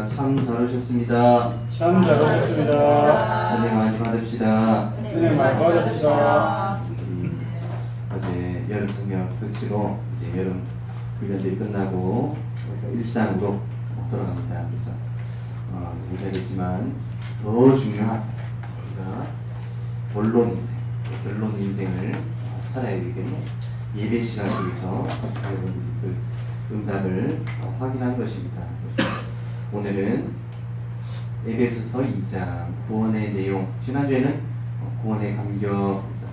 참 잘오셨습니다. 참 잘오셨습니다. 은혜 많이 받읍시다. 은혜 많이 받읍시다. 어제 여름 성경 끝으로 이제 여름 훈련들이 끝나고 일상으로 돌아갑니다. 그래서 얘기하겠지만 더 중요한 우리가 본론 인생, 결론 인생을 살아야 되기 때문에 예배 시간 속에서 여러분들이 그 응답을 확인하는 것입니다. 그래서 오늘은 에베소서 2장 구원의 내용, 지난주에는 구원의 감격에서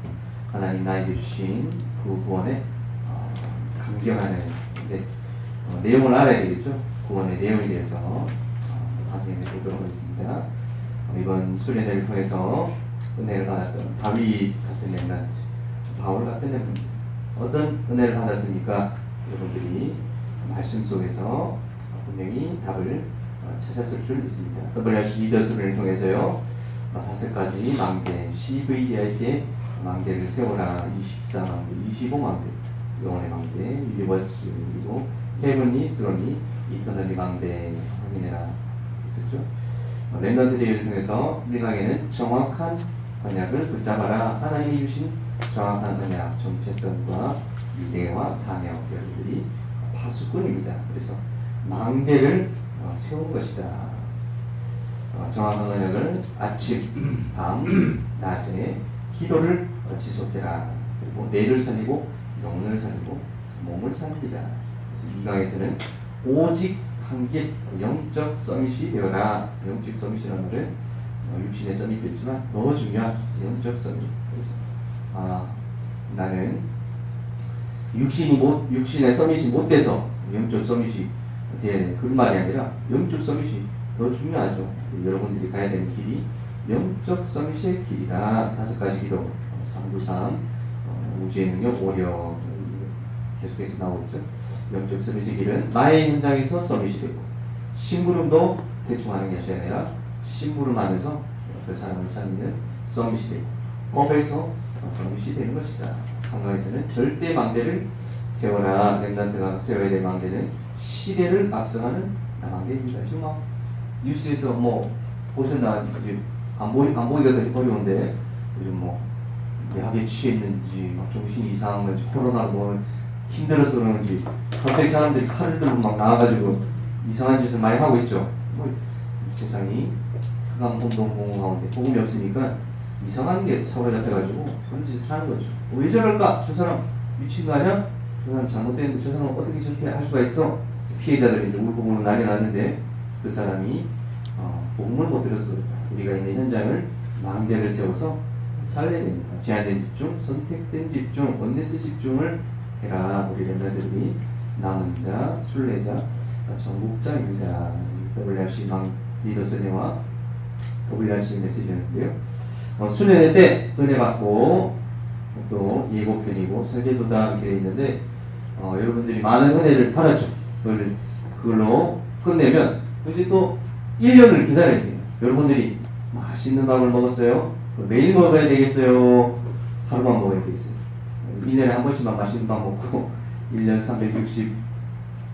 하나님 나에게 주신 그 구원에 감격하는 내용을 알아야 되겠죠. 구원의 내용에 대해서 확인해 보도록 하겠습니다. 이번 수련회를 통해서 은혜를 받았던 다윗 같은 렘넌트, 바울 같은 렘넌트, 어떤 은혜를 받았습니까? 여러분들이 말씀 속에서 분명히 답을 찾았을 줄 믿습니다. WRC 리더스를 통해서요, 5가지 망대, CVDIP의 망대를 세워라. 24망대, 25망대, 영혼의 망대, 유니버스, 그리고 헤븐리, 스론이, 이터널리 망대 확인해라 했었죠. 렘넌트데이를 통해서 1강에는 정확한 언약을 붙잡아라. 하나님이 주신 정확한 언약, 정체성과 미래와 사명, 여러분들이 파수꾼입니다. 그래서 망대를 세운 것이다. 정확한 언약을 아침, 밤, 낮에 기도를 지속해라. 그리고 뇌를 살리고 영혼을 살리고 몸을 살립니다. 그래서 이 강에서는 오직 한 길 영적 서밋이 되어라. 영적 서밋이라는 말은 육신의 서밋도 있지만 더 중요한 영적 서밋. 그래서 나는 육신의 서밋이 못 돼서 영적 서밋이 돼야 되는 그런 말이 아니라 영적 서밋이 더 중요하죠. 여러분들이 가야 되는 길이 영적 서밋의 길이다. 5가지 기도, 393, 우주의 능력, 오력 계속해서 나오죠. 영적 서밋의 길은 나의 현장에서 서밋이 되고, 심부름도 대충 하는 것이 아니라 심부름하면서 그 사람을 살리는 서밋이 되고, 법에서 서밋이 되는 것이다. 성경에서는 절대 망대를 세워라. 렘넌트가 세워야 될 망대는 시대를 앞서가는 망대입니다. 지금 막 뉴스에서 뭐 보셨나, 안 보기가 되게 어려운데 요즘 뭐 약에 취했는지 막 정신이 이상한 건지 코로나 뭐 힘들어서 그러는지 갑자기 사람들이 칼을 들고 막 나와가지고 이상한 짓을 많이 하고 있죠. 뭐 세상이 흑암 혼동 가운데 복음이 없으니까 이상한 게 사고에 잡혀가지고 그런 짓을 하는 거죠. 왜 저럴까? 저 사람 미친 거 아니야? 저 사람 잘못됐는데 저 사람은 어떻게 저렇게 할 수가 있어? 피해자들이 이제 울고 보면 난리 났는데 그 사람이 복음을 못 들어서 우리가 있는 현장을 망대를 세워서 살려야 됩니다. 제한된 집중, 선택된 집중, 원네스 집중을 해라. 우리 렘넌트들이 남은 자, 순례자, 전국자입니다. WRC 리더선회와 WRC 메시지였는데요. 순례될 때 은혜 받고 또 예고편이고 설계도다 이렇게 되어 있는데 여러분들이 많은 은혜를 받았죠. 그걸로 끝내면 이제 또 1년을 기다려야 돼요. 여러분들이 맛있는 밥을 먹었어요? 매일 먹어야 되겠어요? 하루만 먹어야 되겠어요? 1년에 한 번씩만 맛있는 밥 먹고 1년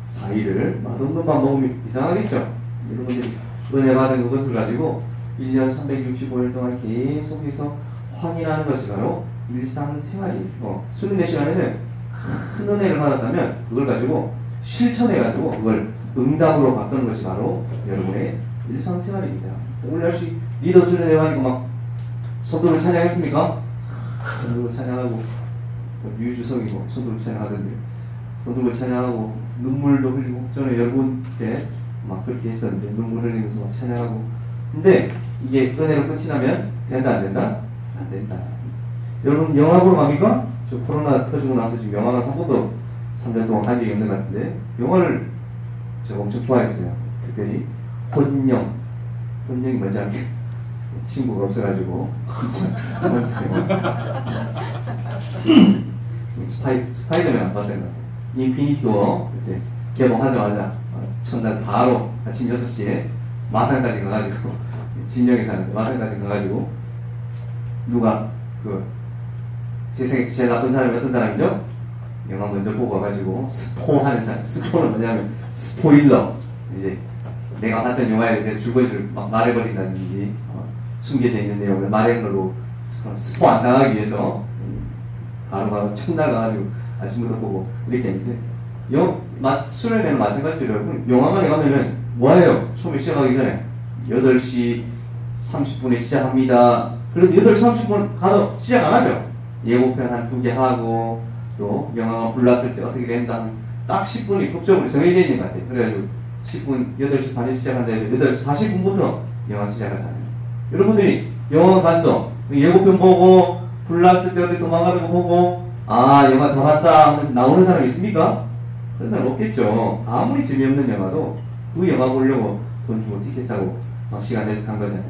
364일을 맛없는 밥 먹으면 이상하겠죠? 여러분들이 은혜 받은 그것을 가지고 1년 365일 동안 계속해서 확인하는 것이 바로 일상생활이에요. 수련회 시간에는 큰 은혜를 받았다면 그걸 가지고 실천해가지고 그걸 응답으로 바꾸는 것이 바로 여러분의 일상생활입니다. WRC 리더 수련회 하니까 막 선도를 찬양했습니까? 선도를 찬양하고 유주성이 뭐 선도를 찬양하던데 선도를 찬양하고 눈물도 흘리고 저는 여러분 때 막 그렇게 했었는데 눈물 흘리면서 막 찬양하고 근데 이게 은혜로 끝이 나면 된다 안 된다? 안 된다. 여러분 영화 보러 갑니까? 저 코로나 터지고 나서 지금 영화가 한 번도 3년 동안 간 적이 없는 것 같은데 영화를 제가 엄청 좋아했어요. 특별히 혼영이 뭔지 알게 친구가 없어가지고 스파이더맨 안 봤던 것 같아요. 인피니티 워 그때 개봉하자마자 첫날 바로 아침 6시에 마산까지 가가지고 진영에 사는데 마산까지 가가지고 누가 그 세상에서 제일 나쁜 사람이 어떤 사람이죠? 영화 먼저 보고 와가지고 스포하는 사람. 스포는 뭐냐면 스포일러. 이제 내가 봤던 영화에 대해서 줄거리를 막 말해버린다든지 숨겨져 있는 내용을 말하는 걸로 스포 안 당하기 위해서 바로 첫날 가가지고 아침부터 보고 이렇게 했는데 수련회는 마찬가지로 여러분 영화관에 가면은 뭐해요? 처음에 시작하기 전에 8시 30분에 시작합니다. 그래도 8시 30분 가도 시작 안 하죠? 예고편 한 2개 하고 또 영화가 불났을 때 어떻게 된다 딱 10분이 독점으로 정해져 있는 것 같아요. 그래가지고 10분 8시 반에 시작한다 해도 8시 40분부터 영화 시작하잖아요. 여러분들이 영화 갔어. 예고편 보고 불났을 때 어디 도망가는 거 보고 영화 다 봤다 하면서 나오는 사람 있습니까? 그런 사람 없겠죠. 아무리 재미없는 영화도 그 영화 보려고 돈 주고 티켓 사고 시간 내서 간 거잖아요.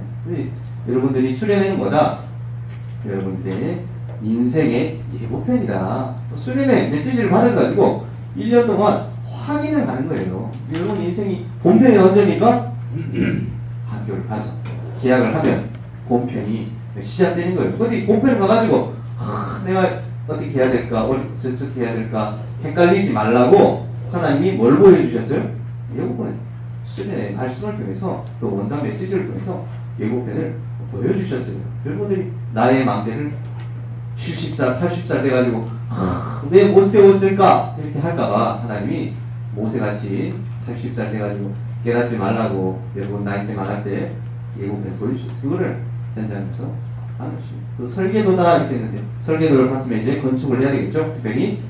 여러분들이 수련회는 뭐다? 여러분들의 인생의 예고편이다. 수련회 메시지를 받아가지고 1년 동안 확인을 하는 거예요. 여러분 인생이 본편이 언제입니까? 학교를 가서 계약을 하면 본편이 시작되는 거예요. 어디 본편을 가가지고 내가 어떻게 해야 될까 어떻게 해야 될까 헷갈리지 말라고 하나님이 뭘 보여주셨어요? 예고편 수련의 말씀을 통해서 또 원단 메시지를 통해서 예고편을 보여주셨어요. 여러분들이 나의 망대를 70살 80살 돼가지고 왜 못 세웠을까 이렇게 할까봐 하나님이 모세같이 80살 돼가지고 깨닫지 말라고 여러분 나이 때 많을 때 예고편 보여주셨어요. 그거를 현장에서 하는 것입니다. 또 설계도다 이렇게 했는데 설계도를 봤으면 이제 건축을 해야 되겠죠. 특별히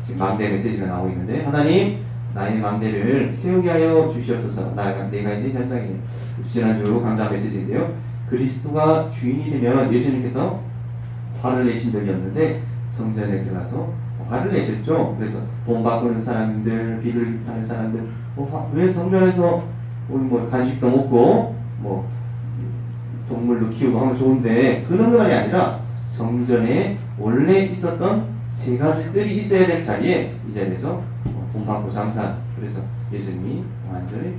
지금 망대 메시지가 나오고 있는데 하나님 나의 망대를 세우게 하여 주시옵소서. 내가 있는 현장에 지난주 강좌 메시지인데요. 그리스도가 주인이 되면 예수님께서 화를 내신 적이 없는데 성전에 들어가서 화를 내셨죠. 그래서 돈 바꾸는 사람들, 비를 하는 사람들 왜 성전에서 우리 간식도 먹고 동물도 키우고 하면 좋은데 그런 것이 아니라 성전에 원래 있었던 세 가지들이 있어야 될 자리에 이 자리에서 돈 받고 장사. 그래서 예수님이 완전히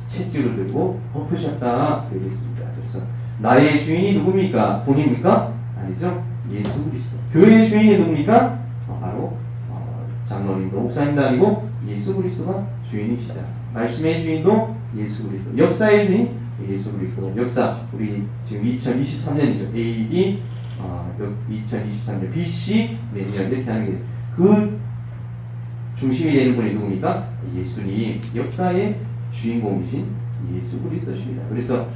채찍을 들고 엎으셨다 그러겠습니다. 그래서 나의 주인이 누굽니까? 돈입니까? 아니죠. 예수 그리스도. 교회의 주인이 누굽니까? 바로 장로님도 목사님도 아니고 예수 그리스도가 주인이시다. 말씀의 주인도 예수 그리스도. 역사의 주인 예수 그리스도. 역사 우리 지금 2023년이죠. AD 2023년 BC 내년 이렇게 하는 게 그 중심이 되는 분이 누굽니까? 예수님. 역사의 주인공이신 예수 그리스도십니다. 그래서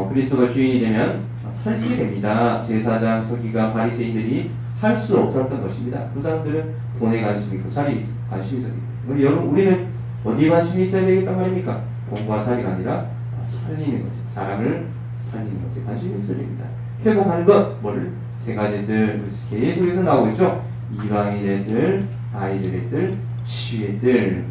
그리스도가 주인이 되면 설기게 됩니다. 제사장, 서기가, 바리새인들이 할 수 없었던 것입니다. 그 사람들은 돈에 관심이 있고 살이 관심이 있었기 때문에 여러분 우리는 어디에 관심이 있어야 되겠단 말입니까? 돈과 살이가 아니라 살리는 것에 사람을 살리는 것에 관심이 있어야 됩니다. 회복하는 것 뭐를? 세 가지들 계속해서 나오고 있죠. 이방인의 뜰, 아이들의 뜰, 치유의 뜰.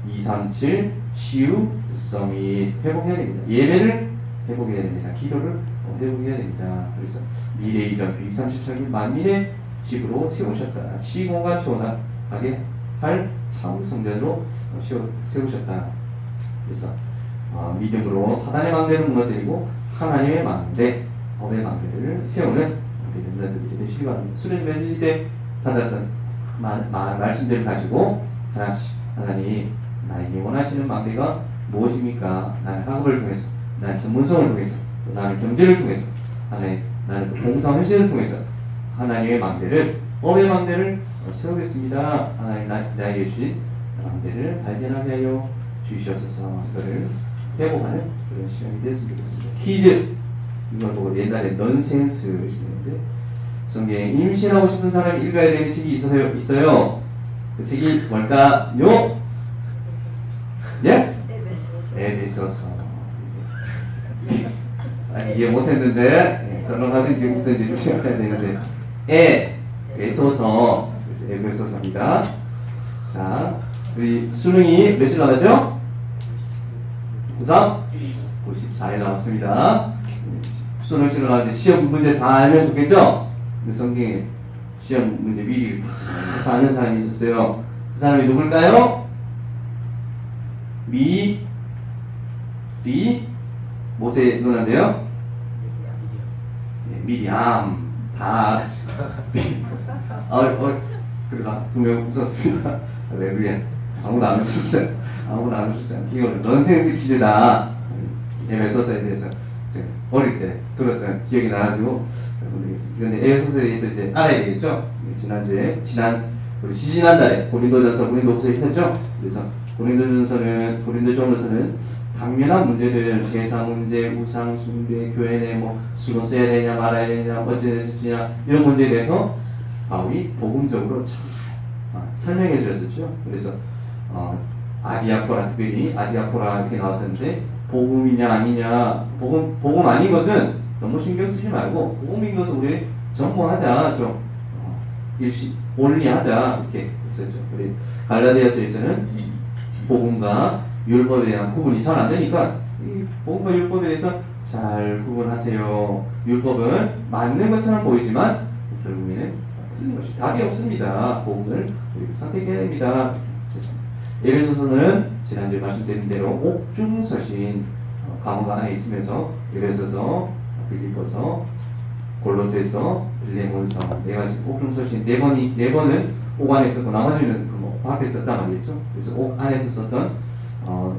237 치유 서밋 회복해야 됩니다. 예배를 회복해야 됩니다. 기도를 회복해야 됩니다. 그래서 미래 이전 137일 만민의 집으로 세우셨다. 시공간 초원하게 할 참 성전으로 세우셨다. 그래서 믿음으로 사단의 망대를 무너뜨리고 하나님의 망대, 법의 망대를 세우는 우리 렘넌트들이 되시기 바랍니다. 수련 메시지 때 받았던 말씀들을 가지고 하나씩 하나님 나에게 원하시는 망대가 무엇입니까? 나는 학업을 통해서, 나는 전문성을 통해서, 또 나는 경제를 통해서, 나는 또 봉사헌신을 통해서 하나님의 망대를, 법의 망대를 세우겠습니다. 하나님 나에게 주신 망대를 발견하게 하여 주시옵소서. 이거를 회복하는 그런 시간이 됐으면 좋겠습니다. 퀴즈. 이걸 보고 옛날에 넌센스 있는데 성경에 임신하고 싶은 사람이 읽어야 되는 책이 있어요. 그 책이 뭘까요? 예? 에베소서. 이해 못했는데 썰렁하신 지금부터 이제 시작해야 되는데 에베소서. 그래서 에베소서입니다. 자, 우리 수능이 며칠 나가죠? 94일 남았습니다. 수능 치러 나는데 시험 문제 다 알면 좋겠죠? 근데 성경에 시험 문제 미리 다 아는 사람이 있었어요. 그 사람이 누굴까요? 모세 누나인데요. 네, 미리암 다 그러다 두 명 웃었습니다. 할렐루야. 아무도 안 웃었죠. 이거는 넌센스 퀴즈다. 에베소서에 대해서 제가 어릴 때 들었던 기억이 나가지고 여러분들께서 그런데 에베소서에 대해서 이제 알아야 되겠죠. 지난주에 우리 지난달에 고린도전서 고린도후서 있었죠. 그래서 고린도전서는 당면한 문제들, 제사 문제, 우상 숭배, 교회 내 뭐 수로 써야 되냐 말아야 되냐 어찌되냐 이런 문제에 대해서 바울이 복음적으로 잘 설명해 주셨었죠. 그래서 아디아포라, 특별히 아디아포라 이렇게 나왔었는데 복음이냐 아니냐, 복음 아닌 것은 너무 신경 쓰지 말고 복음인 것을 우리 전무하자, 좀 올리하자 이렇게 했었죠. 우리 갈라디아서에서는 복음과 율법에 대한 구분이 잘 안 되니까 이 복음과 율법에 대해서 잘 구분하세요. 율법은 맞는 것처럼 보이지만 결국에는 틀린 것이 답이 없습니다. 복음을 우리가 선택해야 됩니다. 에베소서는 지난주에 말씀드린 대로 옥중서신 과목 안에 있으면서 에베소서, 빌립보서, 골로새서, 빌레몬서 네 가지 옥중서신 네 번은 옥 안에 있었고 나머지는 밖에 썼단 말이죠. 그래서 옥 안에서 썼던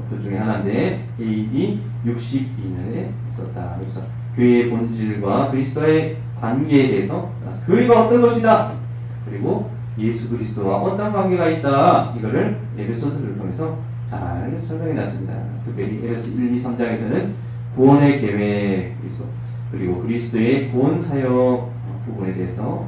그 중에 하나인데 AD 62년에 썼다. 그래서 교회의 본질과 그리스도의 관계에 대해서 교회가 어떤 것이다, 그리고 예수 그리스도와 어떤 관계가 있다, 이거를 에베소서를 통해서 잘 설명해 놨습니다. 특별히 에베소 1, 2, 3장에서는 구원의 계획, 그리고 그리스도의 구원 사역 부분에 대해서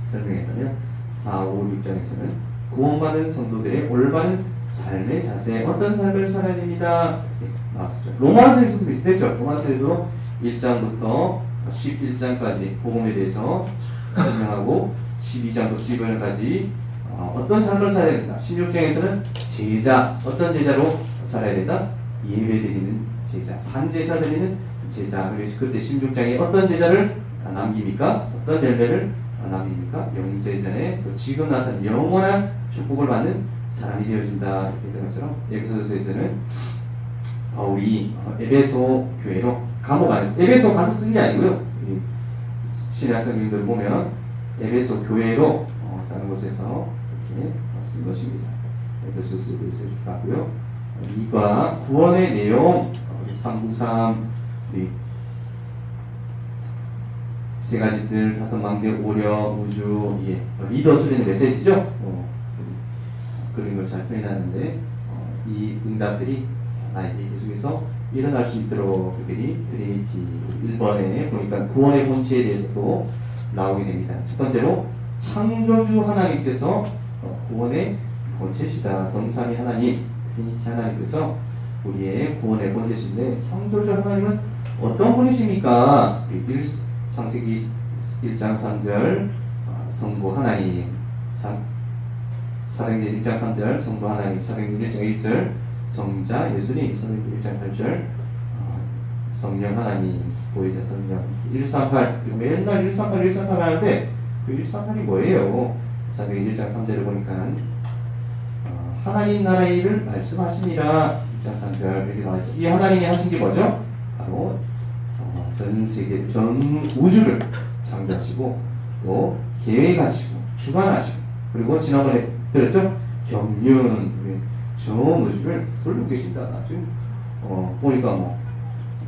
설명했다면 4, 5, 6장에서는 구원받은 성도들의 올바른 삶의 자세, 어떤 삶을 살아야 됩니다, 이렇게 나왔었죠. 로마서에서도 비슷했죠. 로마서에도 1장부터 11장까지 복음에 대해서 설명하고 12장부터 11장까지 어떤 삶을 살아야 된다. 16장에서는 제자, 어떤 제자로 살아야 된다? 예배드리는 제자, 산제사 드리는 제자. 그래서 그때 16장에 어떤 제자를 남깁니까? 어떤 열매를 남깁니까? 영세전에 또 지금 나타난 영원한 축복을 받는 사람이 되어진다, 이렇게 했던 것처럼 에베소서에서는 바울이 에베소 교회로 감옥 안에서, 에베소 가서 쓴 게 아니고요. 신약 성경들 보면 에베소 교회로 다른 곳에서 이렇게 쓴 것입니다. 에베소서에 대해서 이렇게 하고요. 이과 구원의 내용, 393 세 가지들, 다섯 망대, 오력, 우주, 리더 수련의 메시지죠. 그런 걸 잘 표현하는데 이 응답들이 나에게 계속해서 일어날 수 있도록 특별히 트리니티 1번에 보니까 구원의 본체에 대해서도 나오게 됩니다. 첫 번째로 창조주 하나님께서 구원의 본체시다. 성삼위 하나님, 트리니티 하나님께서 우리의 구원의 본체신데, 창조주 하나님은 어떤 분이십니까? 창세기 1장 3절 성부 하나님, 사도행전 1장 3절 성부 하나님, 사도행전 1장 1절 성자 예수님, 사도행전 1장 8절 성령 하나님, 보혜사 성령 138, 그리고 맨날 138 하는데 그 138이 뭐예요? 사도행전 1장 3절을 보니까 하나님 나라의 일을 말씀하시니라 1장 3절 이렇게 나와있죠. 이 하나님이 하신 게 뭐죠? 바로 전 세계, 전 우주를 창조하시고 또 계획하시고 주관하시고, 그리고 지난번에 들었죠? 경륜, 전 우주를 돌리고 계신다. 지금 보니까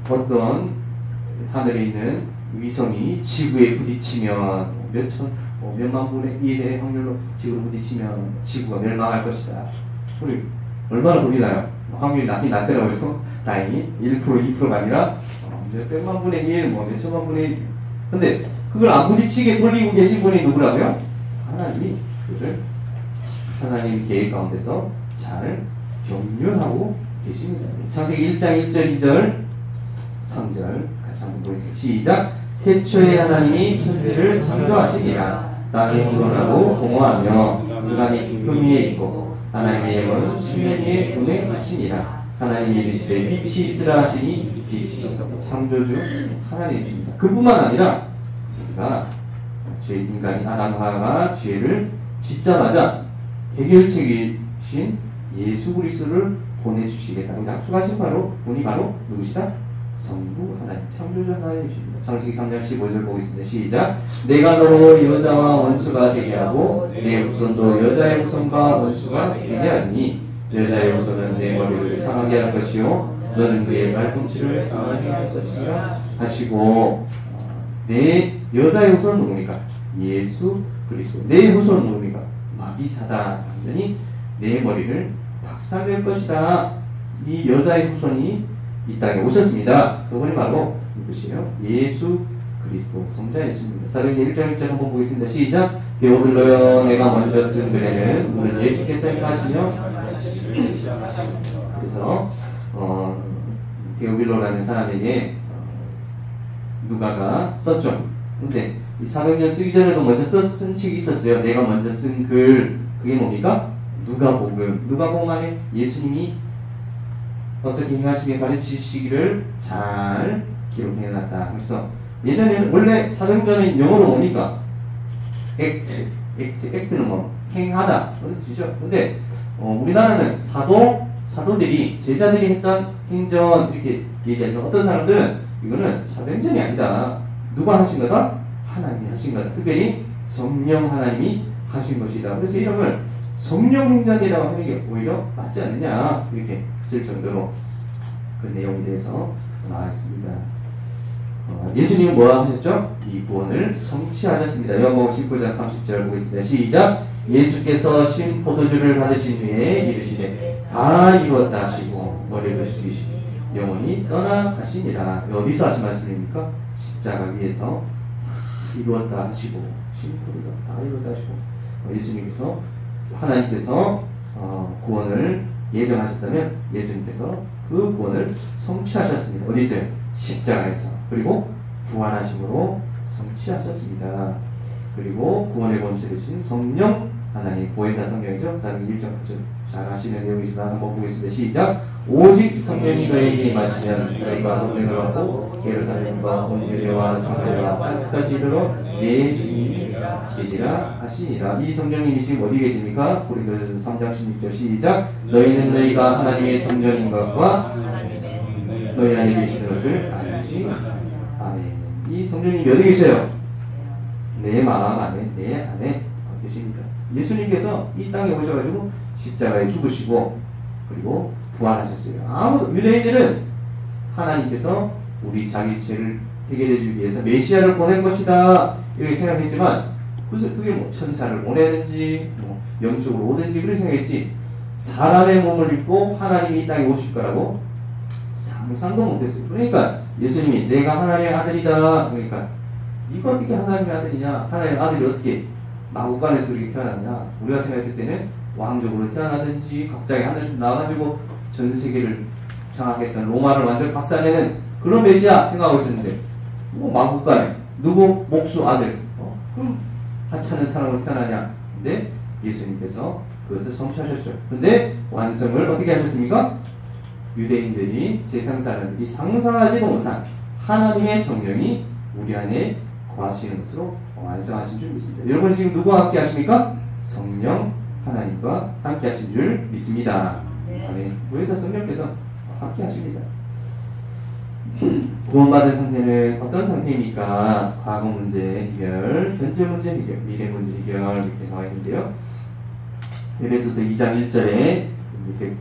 어떤 하늘에 있는 위성이 지구에 부딪히면 몇만 분의 1의 확률로 지구로 부딪히면 지구가 멸망할 것이다. 우리 얼마나 보이나요? 확률이 낮긴 낮더라고요. 다행히 1%, 2%가 아니라 몇백만 분의 1, 몇천만 분의 1. 근데 그걸 안 부딪히게 돌리고 계신 분이 누구라고요? 하나님이 그를 하나님 계획 가운데서 잘 경륜하고 계십니다. 창세기 1장 1절, 2절, 3절 같이 한번 보겠습니다. 시작. 태초에 하나님이 천지를 창조하시니라. 땅이 혼돈하고 공허하며 인간이 깊음 위에 있고 하나님의 영은 수면 위에 운행하시니라. 하나님이 이르시되 빛이 있으라 하시니 빛이 있었고. 창조주 하나님이십니다. 그뿐만 아니라 우리가 인간이 아담과 죄를 짓자마자 해결책이신 예수 그리스도를 보내주시겠다고 약속하신 분이 바로 누구시다? 성부 하나님, 창조주 하나님이십니다. 창세기 3장 15절 보겠습니다. 시작. 내가 너로 여자와 원수가 되게 하고 내 후손도 여자의 후손과 원수가 되게 하니 여자의 후손은 내 머리를 상하게 하는 것이요 너는 그의 발꿈치를 상하게 할 것이라 하시고, 내 여자의 후손은 누굽니까? 예수 그리스도. 내 후손은 누굽니까? 마귀사다. 완전히 내 머리를 박살낼 것이다. 이 여자의 후손이 이 땅에 오셨습니다. 그분이 바로 누구시에요? 예수 그리스도 성자 예수입니다. 사도행전 1장 1절 한번 보겠습니다. 시작. 데오빌로여, 내가 먼저 쓴 글에는 우리 예수께서 행하시며, 그래서 데오빌로라는 사람에게 누가가 썼죠. 근데 이 사도행전 쓰기 전에도 먼저 쓴 책이 있었어요. 내가 먼저 쓴 글, 그게 뭡니까? 누가복음. 누가복음 안에 예수님이 어떻게 행하시게 가르치시기를 잘 기록해놨다. 그래서 예전에는 원래 사도행전의 영어로 뭡니까? 액트는 뭐 행하다 그런 뜻이죠. 근데 우리나라는 사도들이 제자들이 했던 행전 이렇게 얘기하지만 어떤 사람들은 이거는 사도행전이 아니다. 누가 하신 거다? 하나님이 하신 거다. 특별히 성령 하나님이 하신 것이다. 그래서 이름을 성령행전이라고 하는 게 오히려 맞지 않느냐 이렇게 쓸 정도로 그 내용에 대해서 나와 있습니다. 예수님은 뭐라 하셨죠? 이 구원을 성취하셨습니다. 요한복음 19장 30절 보겠습니다. 시작. 예수께서 신 포도주를 받으신 후에 이르시되 다 이루었다 하시고 머리를 숙이시니 영원히 떠나가시니라. 어디서 하신 말씀입니까? 십자가 위에서 다 이루었다 하시고 신 포도주 다 이루었다 하시고 예수님께서 하나님께서 구원을 예정하셨다면 예수님께서 그 구원을 성취하셨습니다. 어디서요? 십자가에서. 그리고 부활하심으로 성취하셨습니다. 그리고 구원의 본체를 주신 성령 하나님 보혜사 성령이죠. 사도행전 1장 9절 잘 아시는 내용이지만 한번 보겠습니다. 시작. 오직 성령이 너희에게 임하시면 너희가 권능을 얻고 예루살렘과 온 유대와 사마리아와 땅끝까지 이르러 내 주님이 되리라 하시니라. 이 성령님이 지금 어디 계십니까? 고린도전서 3장 16절 시작. 너희는 너희가 하나님의 성령인 것과 너희 안에 계시는 것을 알지. 아멘. 이 성령님이 어디 계셔요? 내 마음 안에, 내 안에 계십니다. 예수님께서 이 땅에 오셔가지고 십자가에 죽으시고 그리고 부활하셨어요. 아무도 유대인들은 하나님께서 우리 자기 죄를 해결해 주기 위해서 메시아를 보낸 것이다 이렇게 생각했지만 그래서 그게 뭐 천사를 보내든지 뭐 영적으로 오든지 그렇게 생각했지 사람의 몸을 입고 하나님이 이 땅에 오실 거라고 상상도 못했어요. 그러니까 예수님이 내가 하나님의 아들이다. 그러니까 네가 어떻게 하나님의 아들이냐? 하나님의 아들이 어떻게 마구간에서 이렇게 태어났냐? 우리가 생각했을 때는 왕족으로 태어나든지 갑자기 하늘에서 나와가지고 전 세계를 장악했던 로마를 완전 박살내는 그런 메시아 생각하고 있었는데 뭐 마구간에 누구 목수 아들 그럼 하찮은 사람으로 태어나냐? 근데 예수님께서 그것을 성취하셨죠. 근데 완성을 어떻게 하셨습니까? 유대인들이 세상 사람들이 상상하지도 못한 하나님의 성령이 우리 안에 거하시는 것으로 완성하신 줄 믿습니다. 여러분 지금 누구와 함께 하십니까? 성령 하나님과 함께 하신 줄 믿습니다. 아멘. 그래서 성령께서 함께 하십니다. 구원받은 상태는 어떤 상태입니까? 과거 문제 해결, 현재 문제 해결, 미래 문제 해결 이렇게 나와 있는데요. 에베소서 2장 1절에 밑에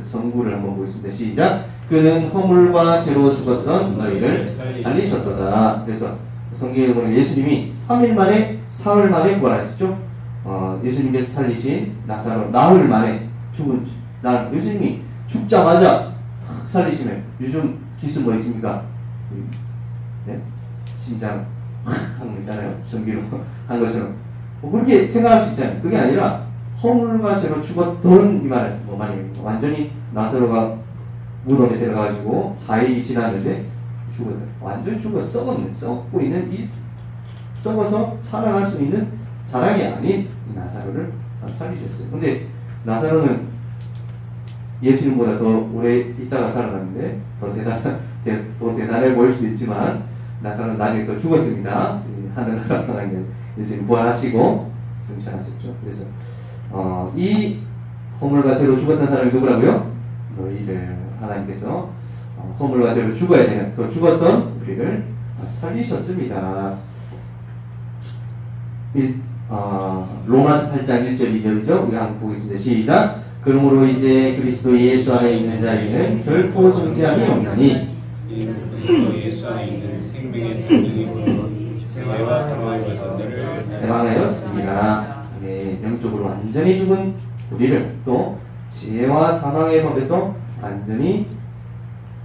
성구를 한번 보겠습니다. 시작. 그는 허물과 죄로 죽었던 너희를 살리셨도다. 그래서 성경에 보면 예수님이 3일 만에 사흘 만에 부활하셨죠. 예수님께서 살리신 나사로 나흘 만에 죽은 예수님이 죽자마자 살리시면 요즘 기술 뭐 있습니까? 네? 심장 하는 거 있잖아요. 전기로 한 것처럼 그렇게 생각할 수 있잖아요. 그게 아니라 허물과 죄로 죽었던 이 말은 뭐 말입니까? 완전히 나사로가 무덤에 들어가가지고 4일이 지났는데 죽었다. 완전히 썩고 있는 이 썩어서 살아갈 수 있는 사람이 아닌 나사로를 살리셨어요. 근데 나사로는 예수님보다 더 오래 있다가 살아났는데 더 대단해 보일 수도 있지만 나사로는 나중에 또 죽었습니다. 하늘나라 강하게 예수님 부활하시고 승천하셨죠. 그래서 이 허물과 죄로 죽었던 사람이 누구라고요? 너희를 하나님께서 허물과 죄로 죽어야 되는 또 죽었던 우리를 살리셨습니다. 로마서 8장 1절 2절이죠. 우리가 한번 보겠습니다. 시작. 그러므로 이제 그리스도 예수 안에 있는 자에게는 결코 존재함이 없나니 그리스도 예수 안에 있는 생명의 성령이 죄와 사망의 것들을 해방하였습니다. 네, 영적으로 완전히 죽은 우리를 또 죄와 사망의 법에서 완전히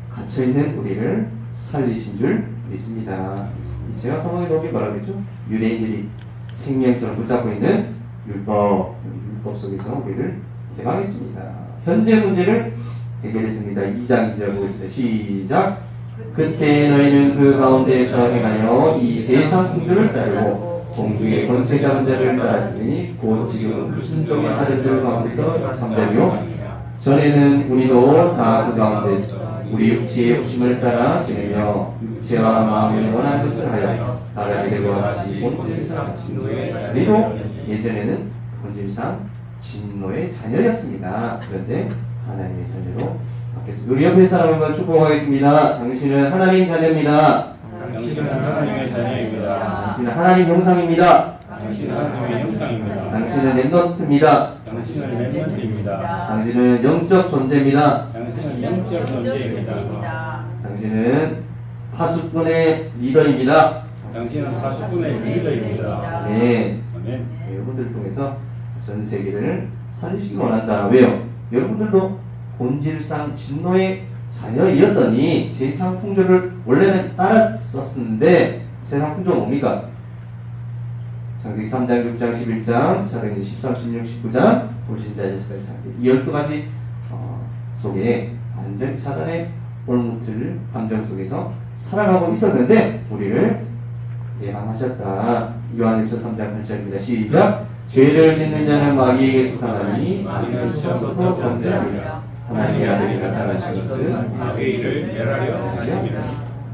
갇혀있는 우리를 살리신 줄 믿습니다. 이 죄와 사망의 법이 뭐라고했죠? 유대인들이 생명처럼 붙잡고 있는 율법 속에서 우리를 해방했습니다. 현재 문제를 해결했습니다. 2장 2절 보겠습니다. 시작. 그때 너희는 그 가운데에서 행하여 이 세상 풍조를 따르고 공중의 권세 잡은 자를 따랐으니 곧 지금 무슨 종의 아들들 가운데서 삼자요. 전에는 우리도 다 그 가운데서 우리 육체의 욕심을 따라 지내며 육체와 마음을 원하는 것을 하여 나라에 되고 같이 본질상 진노의 자리로 예전에는 본질상 진노의 자녀였습니다. 그런데 하나님의 자녀로 바뀌었습니다. 우리 옆에 사람을 축복하겠습니다. 당신은 하나님 자녀입니다. 당신은 하나님의 자녀입니다. 당신은 하나님 형상입니다. 당신은 하나님의 형상입니다. 당신은 랩넌트입니다. 당신은 렘넌트입니다. 당신은 영적 존재입니다. 당신은 영적 존재입니다. 당신은 파수꾼의 리더입니다. 당신은 파수꾼의 리더입니다. 네, 아멘. 여러분들을 통해서 전 세계를 살리시기 원한다. 왜요? 여러분들도 본질상 진노의 자녀이었더니 세상 풍조를 원래는 따랐었는데 세상 풍조가 뭡니까? 창세기 3장, 6장, 11장, 사도행전 13, 16, 19장, 불신자에서까지 이 12가지 속에 완전히 사단의 올무틀 감정 속에서 살아가고 있었는데 우리를 예방하셨다. 요한일서 3장 8절입니다. 시작. 죄를 짓는 자는 마귀에게 속하나니 마귀는 처음부터 범죄하리라. 하나님의 아들이 나타나신 것은 마귀의 일을 멸하려 하십니다.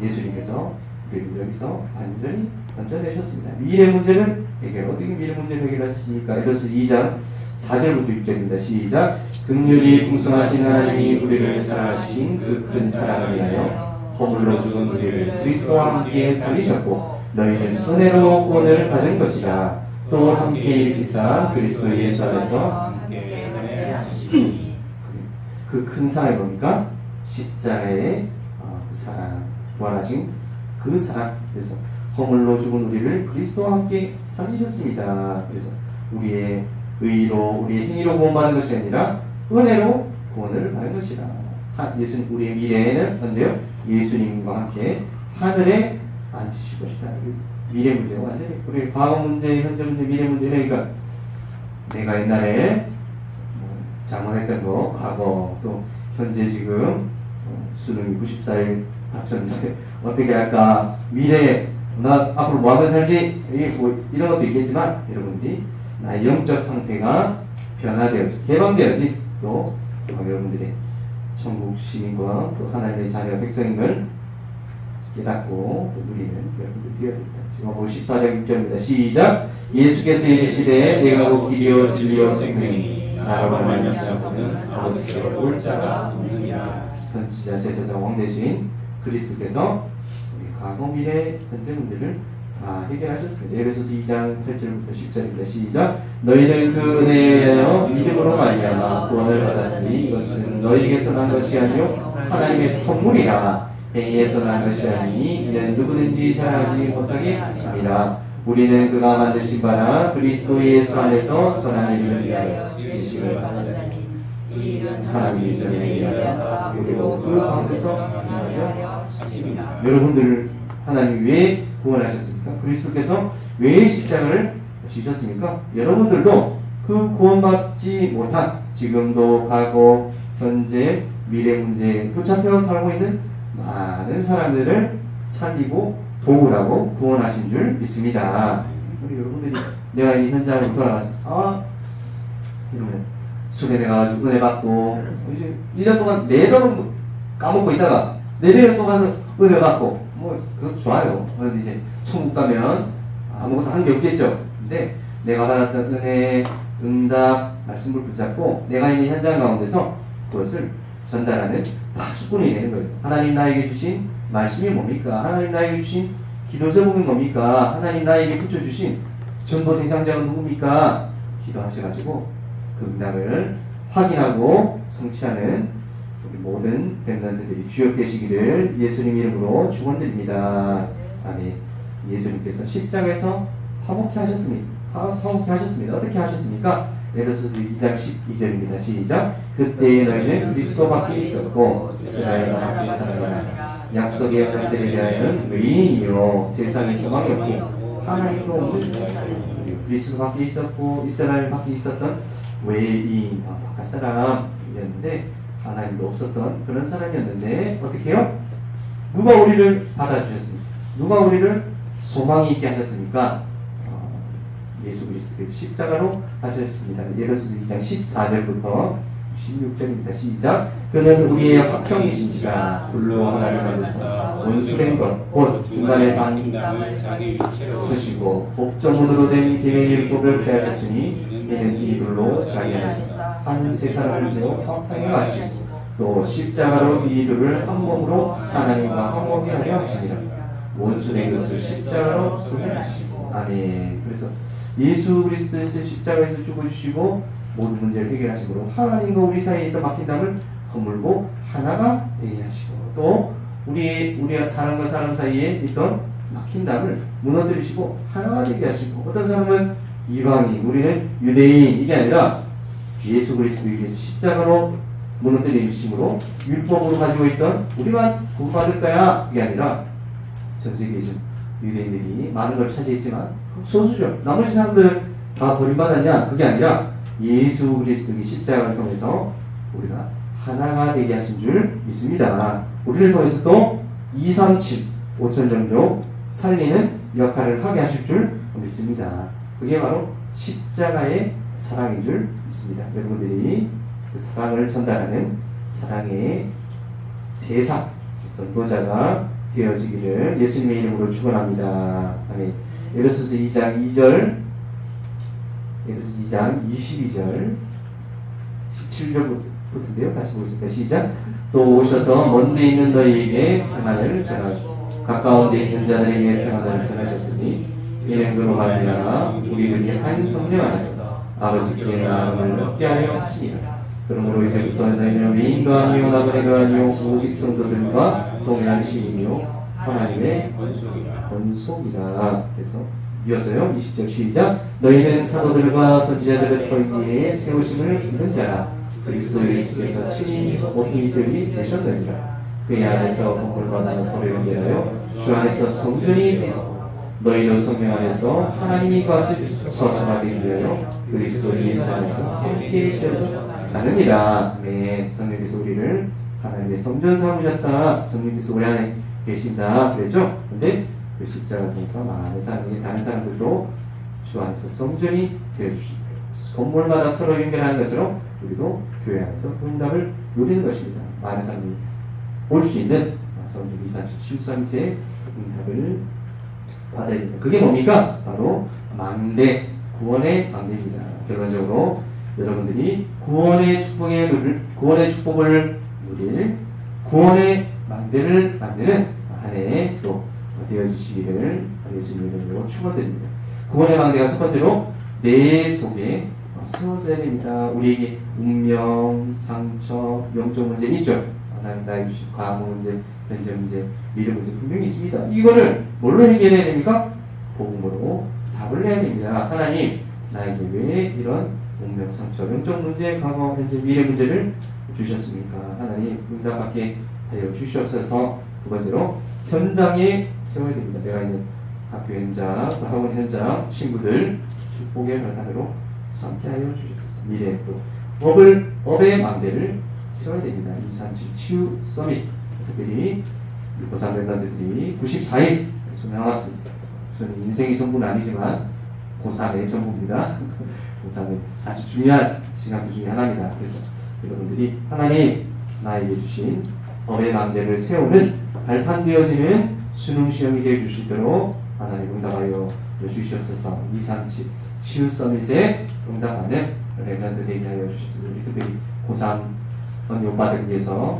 예수님께서 우리를 여기서 완전히 건져내셨습니다. 미래 문제를 어떻게 미래 문제를 해결하셨습니까? 에베소 2장 4절부터 6절입니다. 시작. 긍휼히 풍성하신 하나님이 우리를 사랑하신 그 큰 사랑을 위하여 허물로 죽은 우리를 그리스도와 함께 살리셨고 너희는 은혜로 구원을 받은 것이다. 또 함께 일으키사 그리스도 예수 안에서 함께 은혜를 주시니 그 큰 사랑이 뭡니까? 십자가의 그 사랑, 부활하신 그 사랑. 그래서 허물로 죽은 우리를 그리스도와 함께 살리셨습니다. 그래서 우리의 의로, 우리의 행위로 구원받는 것이 아니라 은혜로 구원을 받는 것이다. 예수님, 우리의 미래에는 언제요? 예수님과 함께 하늘에 앉으실 것이다. 미래 문제가 완전히 우리 과거 문제, 현재 문제, 미래 문제. 그러니까 내가 옛날에 잘못했던 거, 과거, 또 현재 지금 수능이 94일 닥쳤는데 어떻게 할까? 미래 나 앞으로 뭐 하면서 살지? 이런 것도 있겠지만 여러분들이 나의 영적 상태가 변화되어지, 개방되어지 또 여러분들의 천국 시민과 또 하나님의 자녀 백성임을 깨닫고 또 누리는 여러분들 되어야 됩니다. 지금 14장 6절입니다. 시작. 예수께서 이르시되 내가 곧 길이요 진리요 생명이니 나로 말미암지 않고는 아버지께로 올 자가 없느니라. 선지자 제사장 왕 대신 그리스도께서 우리 과거 미래 현재 문제를 다 해결하셨습니다. 에베소서 2장 8절부터 10절입니다. 시작. 너희는 그 은혜에 믿음으로 말미암아 구원을 받았으니 이것은 너희에게서 난 것이 아니요 하나님의 선물이라. 행위에서 난 것이 아니니 이는 누구든지 자랑하지 못하게 합니다. 우리는 그가 만드신 바라 그리스도 예수 안에서 선한 일을 위하여 지으심을 받았나니 이 일은 하나님이 전에 의하사 그리고 그 가운데서 하여 하십니다. 여러분들 하나님 왜 구원하셨습니까? 그리스도께서 왜 십자가를 지셨습니까? 여러분들도 그 구원받지 못한 지금도 과거, 현재, 미래 문제에 붙잡혀 살고 있는 많은 사람들을 살리고 도우라고 구원하신 줄 믿습니다. 우리 여러분들이 내가 이 현장으로 돌아가서 이러면 수련회 가가지고 은혜 받고 이제 1년 동안 4번 까먹고 있다가 4년 또 가서 은혜 받고 뭐 그것도 좋아요. 그런데 이제 천국 가면 아무것도 하는 게 없겠죠. 근데 내가 받았던 은혜, 응답, 말씀을 붙잡고 내가 있는 현장 가운데서 그것을 전달하는 파수꾼이 되는 거예요. 하나님 나에게 주신 말씀이 뭡니까? 하나님 나에게 주신 기도 제목이 뭡니까? 하나님 나에게 붙여주신 전도 대상자가 누굽니까? 기도하셔가지고 그 응답을 확인하고 성취하는 우리 모든 렘넌트들이 주역되시기를 예수님 이름으로 축원드립니다. 아멘. 예수님께서 십자가에서 화목케 하셨습니다. 화목케 하셨습니다. 어떻게 하셨습니까? 에베소서 2장 12절입니다. 시작. 그때에 너희는 그리스도 밖에 있었고 이스라엘 밖에 살아가라. 약속의 하나님에 대하여는 의인이요 세상의 소망이었고 하나님으로 온 그리스도 밖에 있었고 이스라엘 밖에 있었던 외인 바깥 사람이었는데 하나님도 없었던 그런 사람이었는데 어떻게 해요? 누가 우리를 받아주셨습니까? 누가 우리를 소망이 있게 하셨습니까? 예수 그리스도께서 십자가로 하셨습니다. 에베소서 2장 14절부터 16절입니다. 시작. 그는 우리의 화평이신지라 불로 하나를 만드사 원수된 것 곧 중간에 당을 자기 육체로 드시고 법정문으로 된 계명일법을 폐하셨으니 이는 이 불로 자기 안에서 한 세 사람을 세워 화평을 하시고 또 십자가로 이 둘을 한 몸으로 하나님과 화목케 하려 하시니라. 원수된 것을 십자가로 소멸하시고 아멘. 그래서 예수 그리스도에서 십자가에서 죽어주시고 모든 문제를 해결하시므로 하나님과 우리 사이에 있던 막힌 담을 허물고 하나가 되게 하시고 또 우리 사람과 사람 사이에 있던 막힌 담을 무너뜨리시고 하나가 되게 하시고 어떤 사람은 이방인 우리는 유대인 이게 아니라 예수 그리스도에 의해서 십자가로 무너뜨리심으로 율법으로 가지고 있던 우리만 구원받을 거야 이게 아니라 전 세계에 유대인들이 많은 걸 차지했지만 소수죠. 나머지 사람들은 다 버림받았냐? 그게 아니라 예수 그리스도의 십자가를 통해서 우리가 하나가 되게 하신 줄 믿습니다. 우리를 통해서 또 237, 5천 종족 살리는 역할을 하게 하실 줄 믿습니다. 그게 바로 십자가의 사랑인 줄 믿습니다. 여러분들이 그 사랑을 전달하는 사랑의 대사, 전도자가 되어지기를 예수님의 이름으로 축원합니다. 아멘. 에베소서 2장 2절, 에베소서 2장 22절, 17절부터인데요. 다시 보겠습니다. 시작. 또 오셔서 먼데 있는 너희에게 평안을 전하시고 가까운 데 있는 자들에게 평안을 전하셨으니 이는 그로 말미암아 우리들이 한 성령 안에서 아버지께 나음을 얻게 하려 하시니라. 그러므로 이제부터 너희는 외인도 아니요 나그네도 아니요 오직 성도들과 동일한 시민이요 하나님의 권속이라. 그래서 이어서요 20절 시작. 너희는 사도들과 선지자들의 터 위에 세우심을 입는 자라. 그리스도 예수께서 친히 모퉁이들이 되셨느니라. 그의 안에서 건물받아 서로 연결하여 주 안에서 성전이 되어 너희도 성령 안에서 하나님이 거하실 서성하기 위하여 그리스도 예수 안에서 함께 세워져 가느니라. 네, 성령께서 우리를 하나님의 성전 삼으셨다. 성령께서 우리 안에 계신다. 그랬죠? 근데 그 십자가 통해서 많은 사람이 다른 사람들도 주 안에서 성전이 되어주시고 건물마다 서로 연결하는 것으로 우리도 교회 안에서 응답을 누리는 것입니다. 많은 사람이 올 수 있는 성전 237 13세의 응답을 받아야 됩니다. 그게 뭡니까? 바로 망대, 구원의 망대입니다. 결론적으로 여러분들이 구원의 축복을 누릴 구원의 망대를 만드는 한 해 또 되어주시기를 예수님의 이름으로 축원드립니다. 구원의 망대가 첫 번째로 내 속에 세워져야 됩니다. 우리에게 운명, 상처, 영적 문제는 있죠. 나의 주신 과거 문제, 현재 문제, 미래 문제 분명히 있습니다. 이거를 뭘로 해결해야 됩니까? 복음으로 답을 내야 됩니다. 하나님, 나에게 왜 이런 운명, 상처, 영적 문제, 과거, 현재, 미래 문제를 주셨습니까? 하나님, 응답받게 하여 주시옵소서. 두 번째로 현장에 세워야 됩니다. 내가 있는 학교 현장, 학원 현장, 친구들 축복의 변화로 삼게 하여 주시옵소서. 미래 또 업의 망대를 세워야 됩니다. 237 치유 서밋 특별히 고3 멤버들이 94일 수행하았습니다. 저는 인생이 전부는 아니지만 고3의 전부입니다. 고3은 아주 중요한 시간 중에 하나입니다. 그래서 여러분들이 하나님 나에게 주신 업의 망대를 세우는 발판 되어지는 수능 시험이 되어 주시도록 하나님 응답하여 주시옵소서. 237 치유 서밋에 응답하는 렘넌트 되게 하여 주시옵소서. 특별히 고3 언니 오빠들 위해서,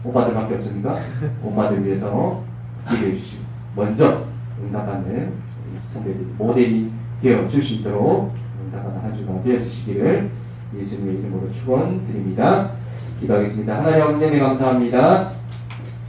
오빠들밖에 없습니까? 오빠들 위해서 기도해 주시고 먼저 응답하는 선배들이 모델이 되어 주시도록 응답하는 한 주가 되어 주시기를 예수님의 이름으로 축원드립니다. 기도하겠습니다. 하나님 아버지 감사합니다.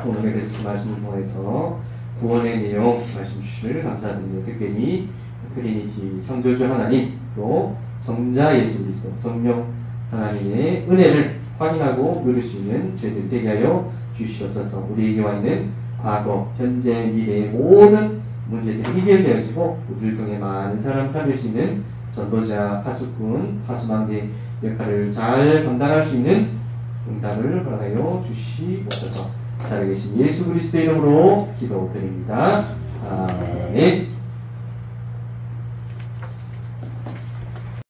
오늘의 메시지 말씀을 통해서 구원의 내용 말씀 주시를 감사드립니다. 특별히 트리니티 창조주 하나님 또 성자 예수 그리스도 성령 하나님의 은혜를 확인하고 누릴 수 있는 저희들 되게 하여 주시옵소서. 우리에게 와 있는 과거, 현재, 미래의 모든 문제들이 해결되어지고 우리를 통해 많은 사람 살릴 수 있는 전도자, 파수꾼, 파수망대 역할을 잘 감당할 수 있는 응답을 허락하여 주시옵소서. 살아계신 예수 그리스도 이름으로 기도드립니다. 아멘.